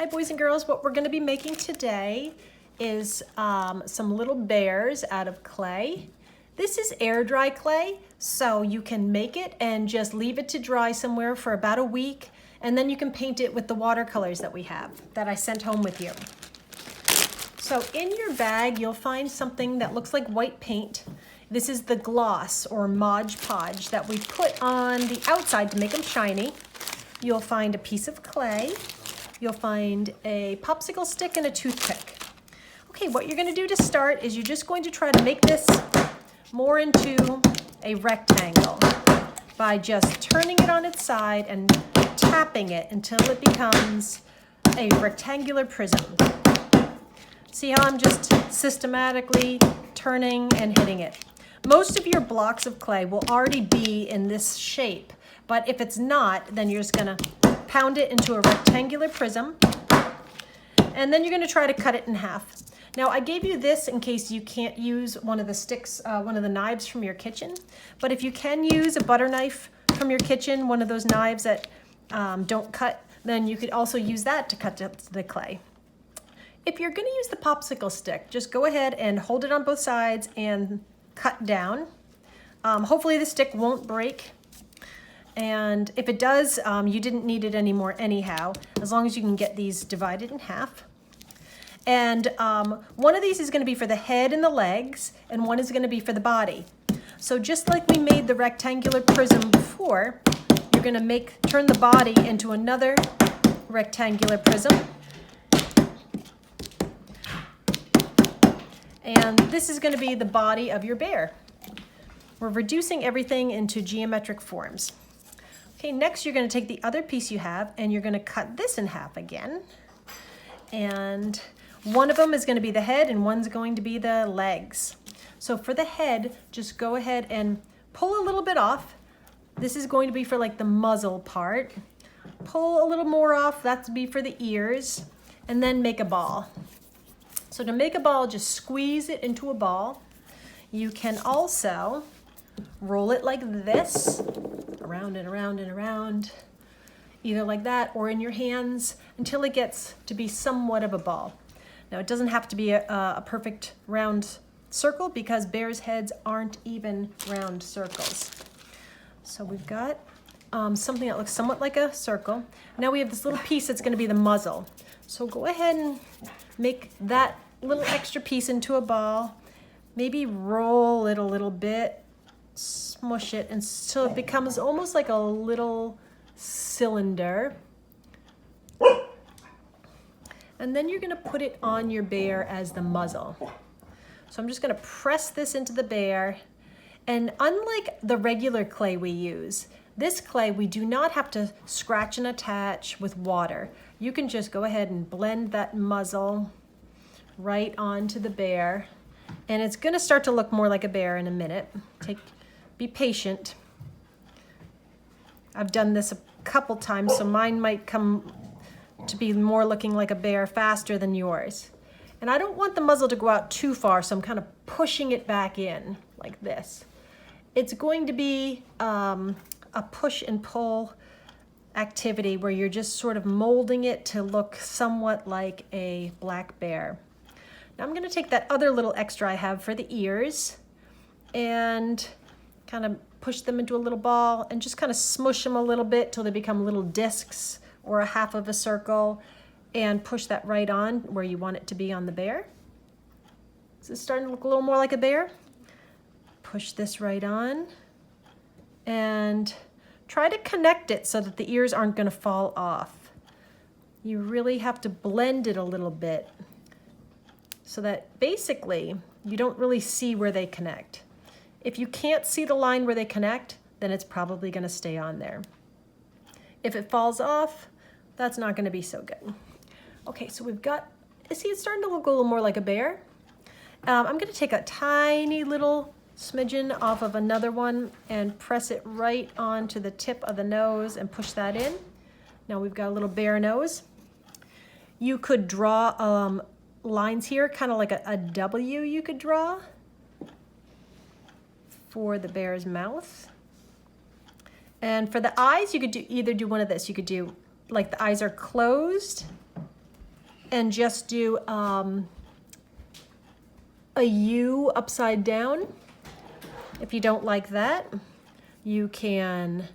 Hi boys and girls, what we're going to be making today is some little bears out of clay. This is air dry clay, so you can make it and just leave it to dry somewhere for about a week, and then you can paint it with the watercolors that we have, that I sent home with you. So in your bag, you'll find something that looks like white paint. This is the gloss or Mod Podge that we put on the outside to make them shiny. You'll find a piece of clay. You'll find a popsicle stick and a toothpick. Okay, what you're gonna do to start is you're just going to try to make this more into a rectangle by just turning it on its side and tapping it until it becomes a rectangular prism. See how I'm just systematically turning and hitting it. Most of your blocks of clay will already be in this shape, but if it's not, then you're just gonna pound it into a rectangular prism, and then you're gonna try to cut it in half. Now, I gave you this in case you can't use one of the sticks, one of the knives from your kitchen, but if you can use a butter knife from your kitchen, one of those knives that don't cut, then you could also use that to cut the clay. If you're gonna use the popsicle stick, just go ahead and hold it on both sides and cut down. Hopefully the stick won't break. And if it does, you didn't need it anymore anyhow, as long as you can get these divided in half. And one of these is going to be for the head and the legs, and one is going to be for the body. So just like we made the rectangular prism before, you're going to turn the body into another rectangular prism. And this is going to be the body of your bear. We're reducing everything into geometric forms. Okay, next you're going to take the other piece you have and you're going to cut this in half again. And one of them is going to be the head and one's going to be the legs. So for the head, just go ahead and pull a little bit off. This is going to be for like the muzzle part. Pull a little more off, that's to be for the ears, and then make a ball. So to make a ball, just squeeze it into a ball. You can also roll it like this, around and around and around, either like that or in your hands until it gets to be somewhat of a ball. Now it doesn't have to be a perfect round circle because bears' heads aren't even round circles. So we've got something that looks somewhat like a circle. Now we have this little piece that's going to be the muzzle. So go ahead and make that little extra piece into a ball. Maybe roll it a little bit, smush it until it becomes almost like a little cylinder. And then you're going to put it on your bear as the muzzle. So I'm just going to press this into the bear. And unlike the regular clay we use, this clay we do not have to scratch and attach with water. You can just go ahead and blend that muzzle right onto the bear. And it's going to start to look more like a bear in a minute. Be patient. I've done this a couple times, so mine might come to be more looking like a bear faster than yours. And I don't want the muzzle to go out too far, so I'm kind of pushing it back in like this. It's going to be a push and pull activity where you're just sort of molding it to look somewhat like a black bear. Now I'm going to take that other little extra I have for the ears and kind of push them into a little ball and just kind of smush them a little bit till they become little discs or a half of a circle, and push that right on where you want it to be on the bear. Is this starting to look a little more like a bear? Push this right on and try to connect it so that the ears aren't going to fall off. You really have to blend it a little bit so that basically you don't really see where they connect. If you can't see the line where they connect, then it's probably going to stay on there. If it falls off, that's not going to be so good. Okay, so we've got, see, it's starting to look a little more like a bear. I'm going to take a tiny little smidgen off of another one and press it right onto the tip of the nose and push that in. Now we've got a little bear nose. You could draw lines here, kind of like a W you could draw for the bear's mouth. And for the eyes, you could either do one of this. You could do like the eyes are closed and just do a U upside down. If you don't like that, you can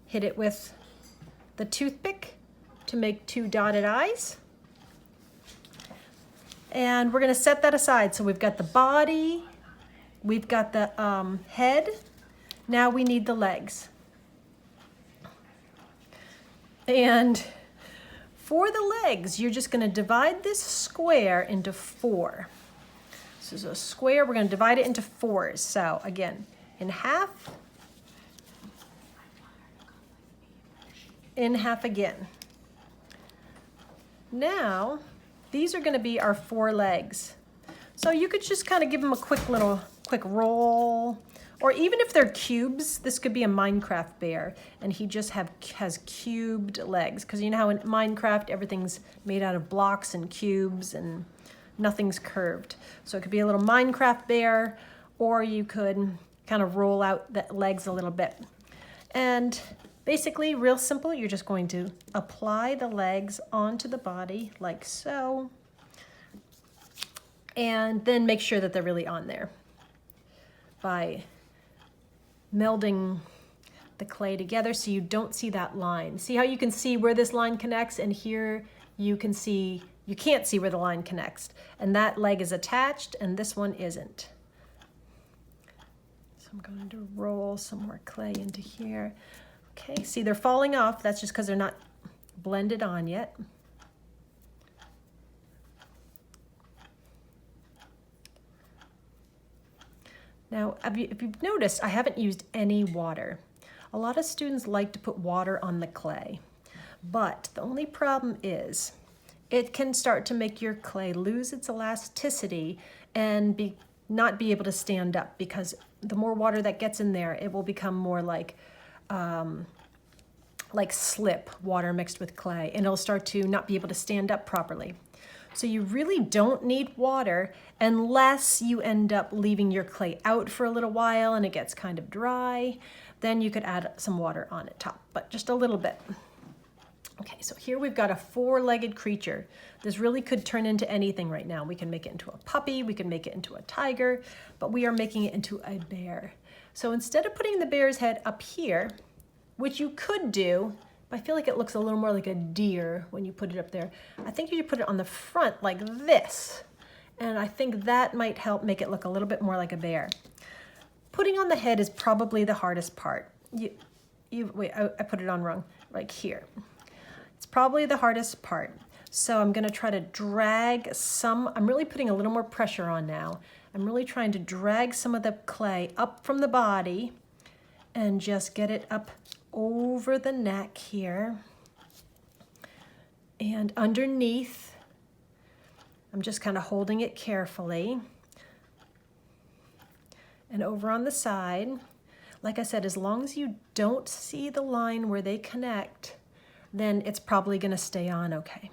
hit it with the toothpick to make 2 dotted eyes. And we're gonna set that aside. So we've got the body, we've got the head, now we need the legs. And for the legs, you're just gonna divide this square into 4. This is a square, we're gonna divide it into 4s. So again, in half again. Now, these are gonna be our 4 legs. So you could just kind of give them a quick roll, or even if they're cubes, this could be a Minecraft bear, and he just has cubed legs, because you know how in Minecraft everything's made out of blocks and cubes and nothing's curved. So it could be a little Minecraft bear, or you could kind of roll out the legs a little bit. And basically, real simple, you're just going to apply the legs onto the body like so, and then make sure that they're really on there by melding the clay together so you don't see that line. See how you can see where this line connects, and here you can't see where the line connects. And that leg is attached and this one isn't. So I'm going to roll some more clay into here. Okay, see they're falling off. That's just because they're not blended on yet. Now, if you've noticed, I haven't used any water. A lot of students like to put water on the clay, but the only problem is it can start to make your clay lose its elasticity and not be able to stand up, because the more water that gets in there, it will become more like slip water mixed with clay, and it'll start to not be able to stand up properly. So you really don't need water unless you end up leaving your clay out for a little while and it gets kind of dry. Then you could add some water on it top, but just a little bit. Okay, so here we've got a 4-legged creature. This really could turn into anything right now. We can make it into a puppy, we can make it into a tiger, but we are making it into a bear. So instead of putting the bear's head up here, which you could do, but I feel like it looks a little more like a deer when you put it up there, I think you should put it on the front like this. And I think that might help make it look a little bit more like a bear. Putting on the head is probably the hardest part. Wait, I put it on wrong, like here. It's probably the hardest part. So I'm gonna try to drag I'm really putting a little more pressure on now. I'm really trying to drag some of the clay up from the body and just get it up over the neck here. And underneath, I'm just kind of holding it carefully. And over on the side, like I said, as long as you don't see the line where they connect, then it's probably gonna stay on okay.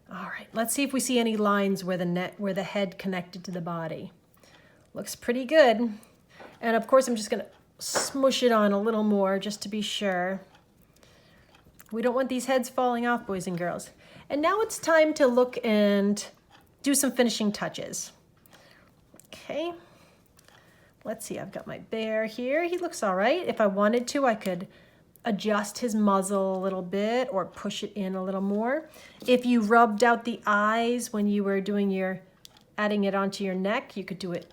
All right, let's see if we see any lines where the head connected to the body. Looks pretty good. And of course, I'm just gonna smush it on a little more just to be sure. We don't want these heads falling off, boys and girls. And now it's time to look and do some finishing touches. Okay, let's see, I've got my bear here. He looks all right. If I wanted to, I could adjust his muzzle a little bit or push it in a little more. If you rubbed out the eyes when you were doing adding it onto your neck, you could do it.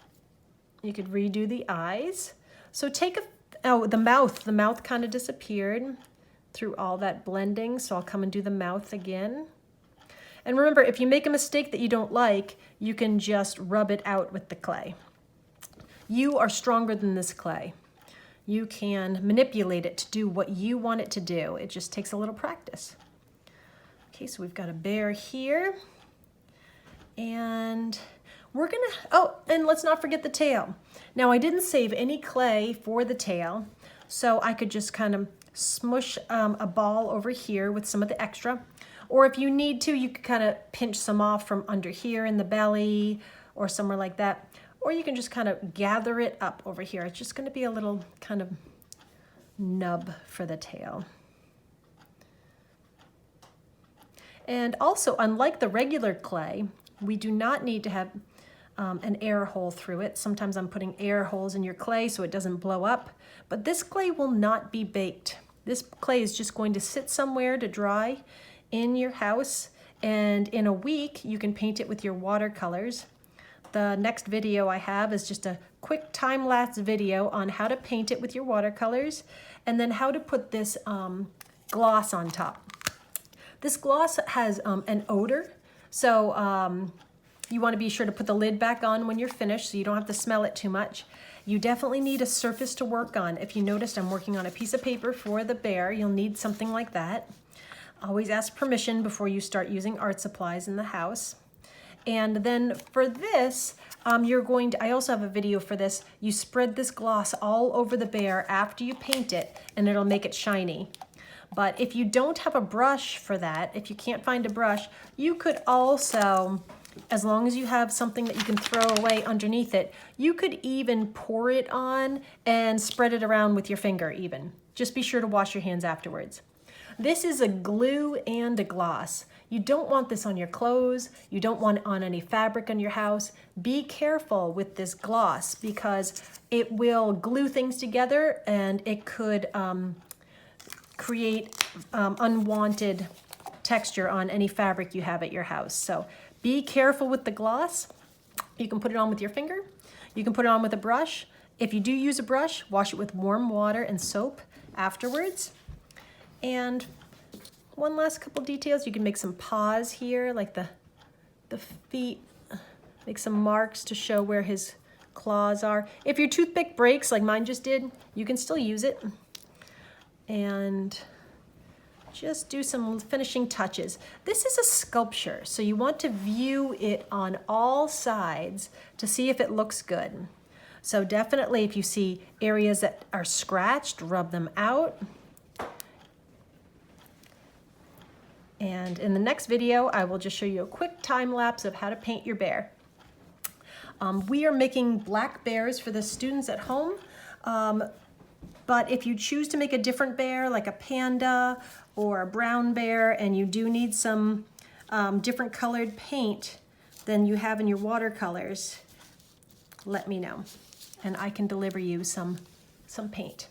You could redo the eyes. So the mouth kind of disappeared through all that blending. So I'll come and do the mouth again. And remember, if you make a mistake that you don't like, you can just rub it out with the clay. You are stronger than this clay. You can manipulate it to do what you want it to do. It just takes a little practice. Okay, so we've got a bear here. And we're gonna, and let's not forget the tail. Now I didn't save any clay for the tail, so I could just kind of smush a ball over here with some of the extra. Or if you need to, you could kind of pinch some off from under here in the belly or somewhere like that. Or you can just kind of gather it up over here. It's just gonna be a little kind of nub for the tail. And also, unlike the regular clay, we do not need to have an air hole through it. Sometimes I'm putting air holes in your clay so it doesn't blow up, but this clay will not be baked. This clay is just going to sit somewhere to dry in your house, and in a week you can paint it with your watercolors. The next video I have is just a quick time-lapse video on how to paint it with your watercolors, and then how to put this gloss on top. This gloss has an odor, so you want to be sure to put the lid back on when you're finished so you don't have to smell it too much. You definitely need a surface to work on. If you noticed, I'm working on a piece of paper for the bear. You'll need something like that. Always ask permission before you start using art supplies in the house. And then for this, I also have a video for this. You spread this gloss all over the bear after you paint it, and it'll make it shiny. But if you don't have a brush for that, if you can't find a brush, you could also, as long as you have something that you can throw away underneath it, you could even pour it on and spread it around with your finger even. Just be sure to wash your hands afterwards. This is a glue and a gloss. You don't want this on your clothes. You don't want it on any fabric on your house. Be careful with this gloss because it will glue things together and it could create unwanted texture on any fabric you have at your house. So be careful with the gloss. You can put it on with your finger. You can put it on with a brush. If you do use a brush, wash it with warm water and soap afterwards. And one last couple details. You can make some paws here, like the feet. Make some marks to show where his claws are. If your toothpick breaks, like mine just did, you can still use it. And just do some finishing touches. This is a sculpture, so you want to view it on all sides to see if it looks good. So definitely if you see areas that are scratched, rub them out. And in the next video, I will just show you a quick time lapse of how to paint your bear. We are making black bears for the students at home. But if you choose to make a different bear, like a panda or a brown bear, and you do need some different colored paint than you have in your watercolors, let me know, and I can deliver you some paint.